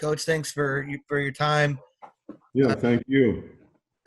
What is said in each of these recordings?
Coach, thanks for your time. Yeah, thank you.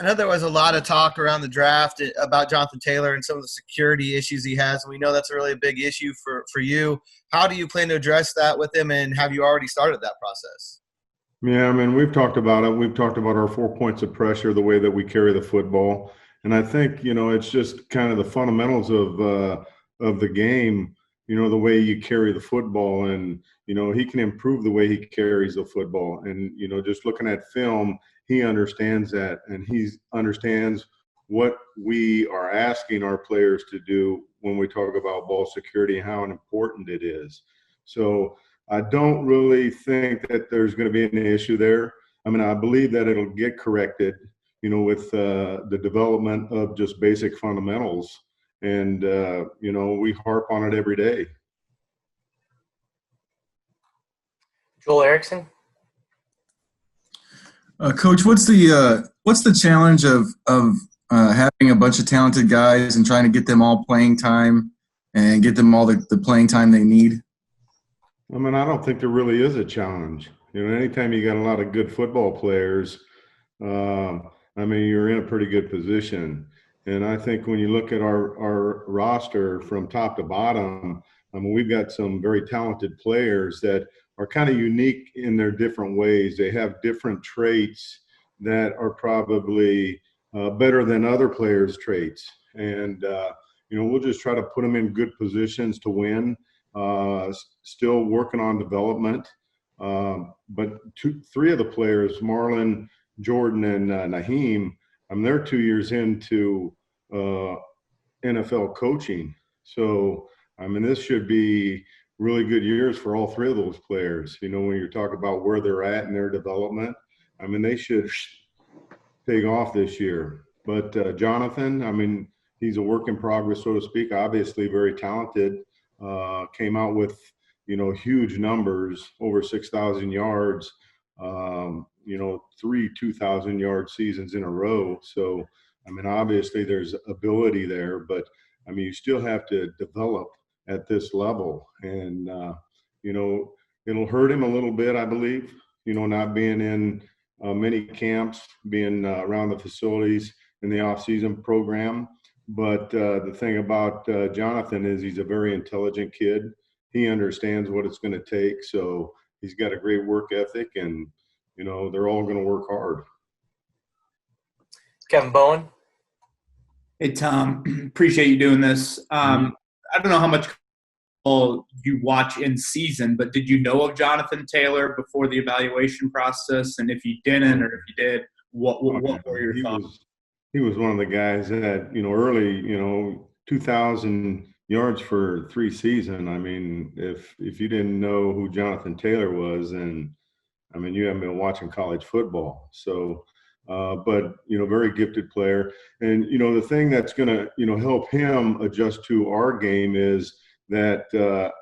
I know there was a lot of talk around the draft about Jonathan Taylor and some of the security issues he has, and we know that's a really big issue for you. How do you plan to address that with him, and have you already started that process? Yeah, I mean, we've talked about it. We've talked about our 4 points of pressure, the way that we carry the football, and I think it's just kind of the fundamentals of the game. The way you carry the football, and he can improve the way he carries the football. And just looking at film, he understands that, and he understands what we are asking our players to do when we talk about ball security and how important it is. So I don't really think that there's going to be an issue there. I mean, I believe that it'll get corrected, with the development of just basic fundamentals. And, we harp on it every day. Joel Erickson. Coach, what's the challenge of having a bunch of talented guys and trying to get them all playing time and get them all the playing time they need? I mean, I don't think there really is a challenge. Anytime you got a lot of good football players, you're in a pretty good position. And I think when you look at our roster from top to bottom, we've got some very talented players that are kind of unique in their different ways. They have different traits that are probably better than other players' traits. And, we'll just try to put them in good positions to win. Still working on development. But three of the players, Marlon, Jordan, and Naheem, they're 2 years into NFL coaching. So, this should be really good years for all three of those players. When you're talking about where they're at in their development, they should take off this year. But Jonathan, he's a work in progress, so to speak, obviously very talented. Came out with, huge numbers, over 6,000 yards, 3 2,000-yard seasons in a row. So, obviously there's ability there, but, you still have to develop at this level. And, it'll hurt him a little bit, I believe, not being in many camps, being around the facilities in the off-season program. But the thing about Jonathan is he's a very intelligent kid. He understands what it's going to take. So he's got a great work ethic, and, they're all going to work hard. Kevin Bowen. Hey, Tom. Appreciate you doing this. I don't know how much you watch in season, but did you know of Jonathan Taylor before the evaluation process? And if you didn't, or if you did, what were your thoughts? He was one of the guys that, early, 2,000 yards for 3 seasons. If you didn't know who Jonathan Taylor was, then, you haven't been watching college football. So, but, very gifted player. And, the thing that's going to, help him adjust to our game is that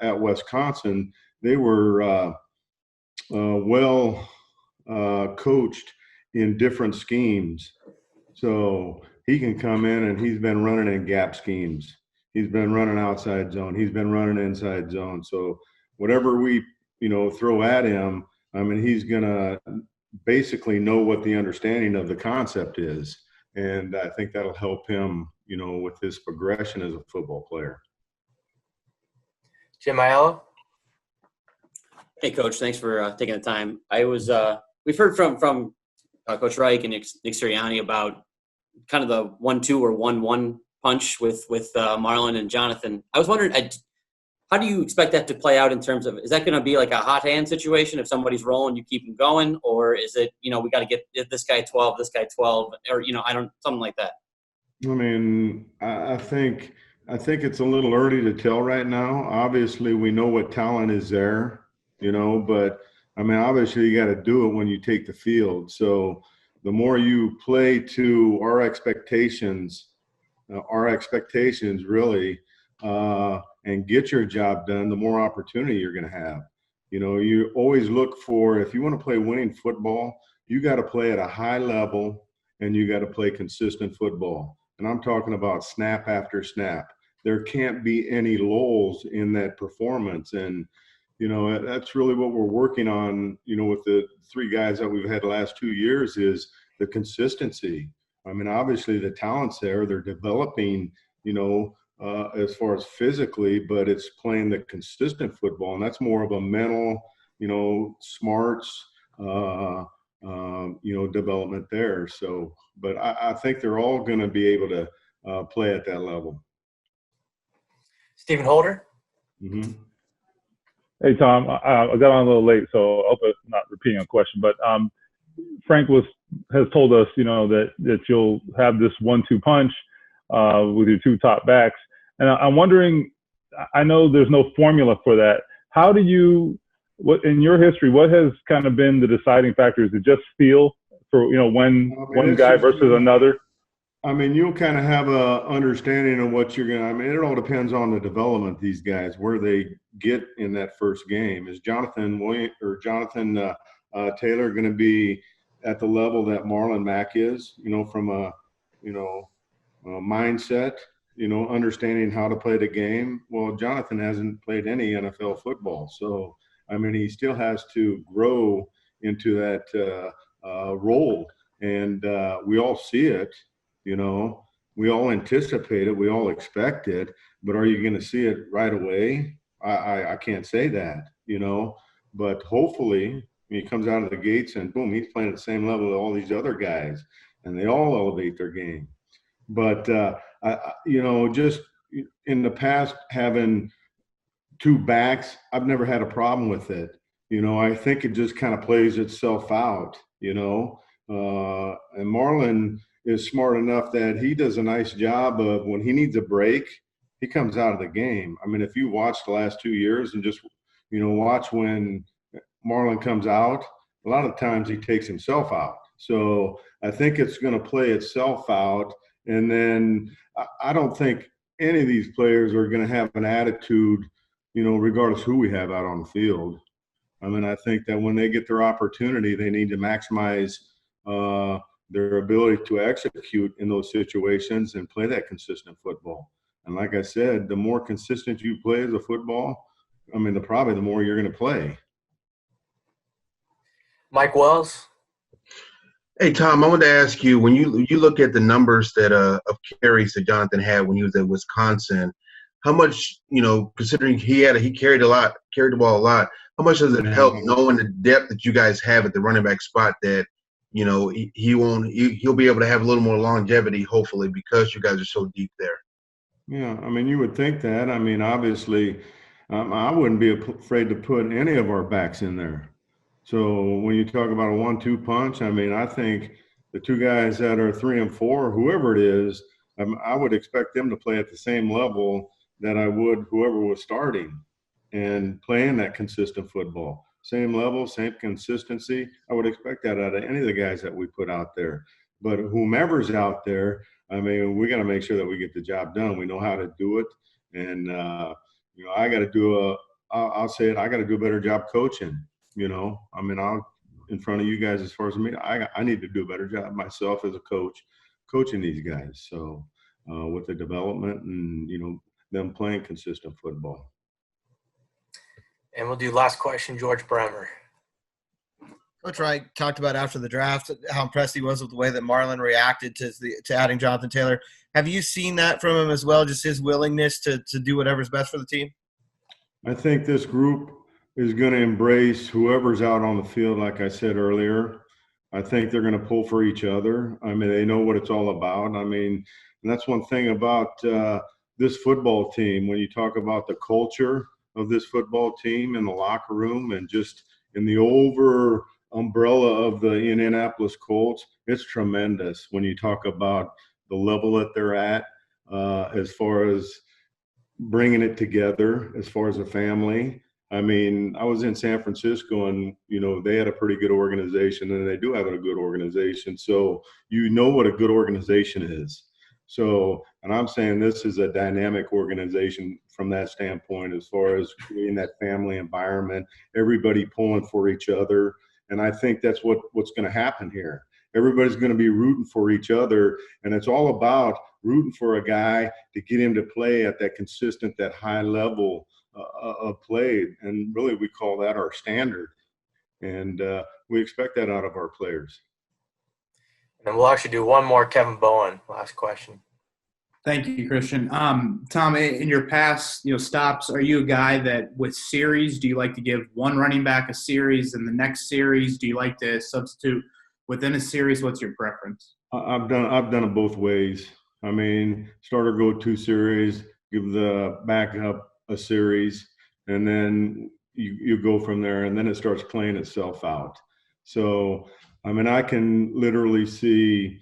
at Wisconsin, they were well coached in different schemes. So he can come in, and he's been running in gap schemes. He's been running outside zone. He's been running inside zone. So whatever we, throw at him, he's going to basically know what the understanding of the concept is. And I think that'll help him, with his progression as a football player. Jim Aiello. Hey, Coach. Thanks for taking the time. We've heard from Coach Reich and Nick Sirianni about kind of the 1-2 or 1-1 punch with Marlon and Jonathan. I was wondering, how do you expect that to play out in terms of, is that going to be like a hot hand situation? If somebody's rolling, you keep them going, or is it, we got to get this guy 12, this guy 12, or something like that? I think it's a little early to tell right now. Obviously, we know what talent is there, but obviously you got to do it when you take the field. So the more you play to our expectations really, and get your job done, the more opportunity you're going to have. You always look for, if you want to play winning football, you got to play at a high level, and you got to play consistent football. And I'm talking about snap after snap. There can't be any lulls in that performance. And, That's really what we're working on, with the three guys that we've had the last 2 years is the consistency. I mean, obviously the talent's there, they're developing, as far as physically, but it's playing the consistent football. And that's more of a mental, smarts, development there. So, but I think they're all going to be able to play at that level. Stephen Holder. Mm-hmm. Hey, Tom, I got on a little late, so I hope I'm not repeating a question. But Frank has told us, that you'll have this 1-2 punch with your two top backs. And I'm wondering, I know there's no formula for that. How do you, in your history, what has kind of been the deciding factor? Is it just feel for, when one guy versus another? I mean, you'll kind of have a understanding of what you're going to – I mean, it all depends on the development of these guys, where they get in that first game. Is Jonathan Taylor going to be at the level that Marlon Mack is, from a mindset, understanding how to play the game? Well, Jonathan hasn't played any NFL football. So, I mean, he still has to grow into that role. And we all see it. We all anticipate it, we all expect it, but are you going to see it right away? I can't say that, but hopefully he comes out of the gates and boom, he's playing at the same level as all these other guys, and they all elevate their game. But just in the past, having two backs, I've never had a problem with it. I think it just kind of plays itself out, and Marlon is smart enough that he does a nice job of when he needs a break, he comes out of the game. I mean, if you watch the last 2 years and just, watch when Marlon comes out, a lot of times he takes himself out. So I think it's going to play itself out. And then I don't think any of these players are going to have an attitude, regardless who we have out on the field. I mean, I think that when they get their opportunity, they need to maximize their ability to execute in those situations and play that consistent football. And like I said, the more consistent you play as a football, I mean, probably the more you're going to play. Mike Wells. Hey, Tom, I wanted to ask you, when you look at the numbers that of carries that Jonathan had when he was at Wisconsin, how much, considering he carried the ball a lot, how much does it help knowing the depth that you guys have at the running back spot that, he'll be able to have a little more longevity, hopefully, because you guys are so deep there? Yeah, I mean, you would think that. I mean, obviously, I wouldn't be afraid to put any of our backs in there. So when you talk about a 1-2 punch, I mean, I think the two guys that are 3 and 4, whoever it is, I would expect them to play at the same level that I would whoever was starting and playing that consistent football. Same level, same consistency. I would expect that out of any of the guys that we put out there. But whomever's out there, I mean, we got to make sure that we get the job done. We know how to do it. And, I got to do I'll say it, I got to do a better job coaching. I mean, in front of you guys, as far as me, I need to do a better job myself as a coach, coaching these guys. So with the development and, them playing consistent football. And we'll do last question, George Bremer. Coach Wright talked about after the draft how impressed he was with the way that Marlon reacted to adding Jonathan Taylor. Have you seen that from him as well, just his willingness to do whatever's best for the team? I think this group is going to embrace whoever's out on the field, like I said earlier. I think they're going to pull for each other. I mean, they know what it's all about. I mean, and that's one thing about this football team. When you talk about the culture of this football team in the locker room and just in the over umbrella of the Indianapolis Colts, it's tremendous when you talk about the level that they're at as far as bringing it together, as far as a family. I mean, I was in San Francisco and, they had a pretty good organization, and they do have a good organization. So what a good organization is. So, and I'm saying this is a dynamic organization from that standpoint, as far as creating that family environment, everybody pulling for each other. And I think that's what's going to happen here. Everybody's going to be rooting for each other, and it's all about rooting for a guy to get him to play at that consistent, that high level played, and really we call that our standard, and we expect that out of our players. And then we'll actually do one more Kevin Bowen. Last question. Thank you, Christian. Tom, in your past, stops, are you a guy that with series, do you like to give one running back a series and the next series? Do you like to substitute within a series? What's your preference? I've done it both ways. I mean, starter go 2 series, give the backup a series, and then you go from there, and then it starts playing itself out. So, I mean, I can literally see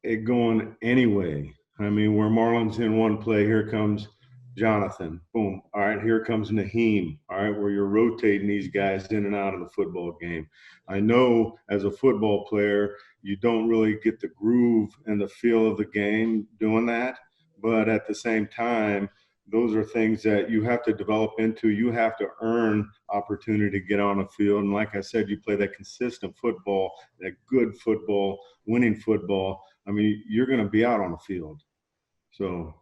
it going anyway. I mean, where Marlon's in one play, here comes Jonathan. Boom. All right, here comes Naheem. All right, where you're rotating these guys in and out of the football game. I know as a football player, you don't really get the groove and the feel of the game doing that. But at the same time, those are things that you have to develop into. You have to earn opportunity to get on the field. And like I said, you play that consistent football, that good football, winning football. I mean, you're going to be out on the field. So